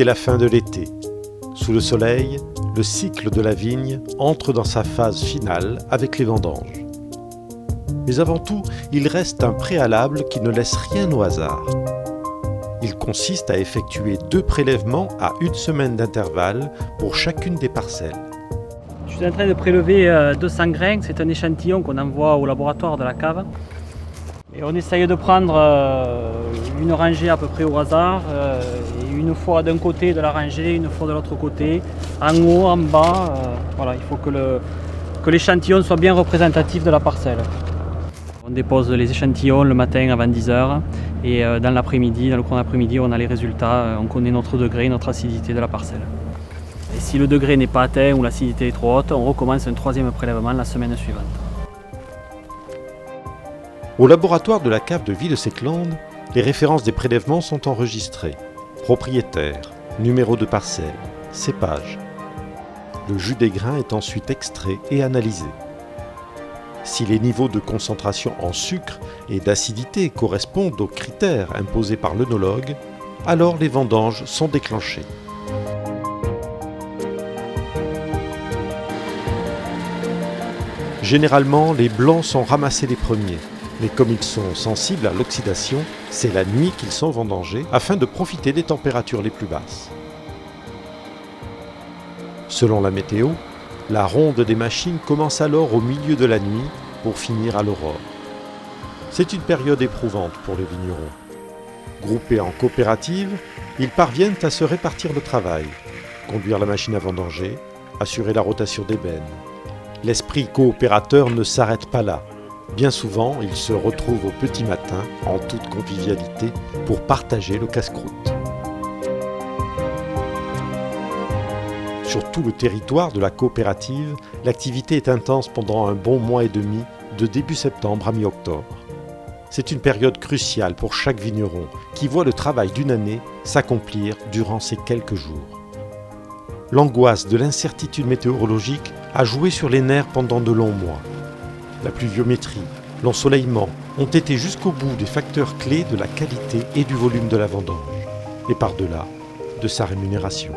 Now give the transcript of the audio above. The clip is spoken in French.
c'est la fin de l'été. Sous le soleil, le cycle de la vigne entre dans sa phase finale avec les vendanges. Mais avant tout, il reste un préalable qui ne laisse rien au hasard. Il consiste à effectuer 2 prélèvements à 1 semaine d'intervalle pour chacune des parcelles. Je suis en train de prélever 200 grains, c'est un échantillon qu'on envoie au laboratoire de la cave. Et on essaye de prendre une rangée à peu près au hasard, et une fois d'un côté de la rangée, une fois de l'autre côté, en haut, en bas. Voilà, il faut que l'échantillon soit bien représentatif de la parcelle. On dépose les échantillons le matin avant 10 h et dans l'après-midi, dans le cours d'après-midi, on a les résultats, on connaît notre degré, notre acidité de la parcelle. Et si le degré n'est pas atteint ou l'acidité est trop haute, on recommence un 3e prélèvement la semaine suivante. Au laboratoire de la cave de Villeseclande, les références des prélèvements sont enregistrées. Propriétaire, numéro de parcelle, cépage. Le jus des grains est ensuite extrait et analysé. Si les niveaux de concentration en sucre et d'acidité correspondent aux critères imposés par l'œnologue, alors les vendanges sont déclenchées. Généralement, les blancs sont ramassés les premiers, mais comme ils sont sensibles à l'oxydation, c'est la nuit qu'ils sont vendangés afin de profiter des températures les plus basses. Selon la météo, la ronde des machines commence alors au milieu de la nuit pour finir à l'aurore. C'est une période éprouvante pour les vignerons. Groupés en coopératives, ils parviennent à se répartir le travail, conduire la machine à vendanger, assurer la rotation des bennes. L'esprit coopérateur ne s'arrête pas là. Bien souvent, ils se retrouvent au petit matin, en toute convivialité, pour partager le casse-croûte. Sur tout le territoire de la coopérative, l'activité est intense pendant un bon mois et demi, de début septembre à mi-octobre. C'est une période cruciale pour chaque vigneron, qui voit le travail d'une année s'accomplir durant ces quelques jours. L'angoisse de l'incertitude météorologique a joué sur les nerfs pendant de longs mois. La pluviométrie, l'ensoleillement ont été jusqu'au bout des facteurs clés de la qualité et du volume de la vendange, et par-delà, de sa rémunération.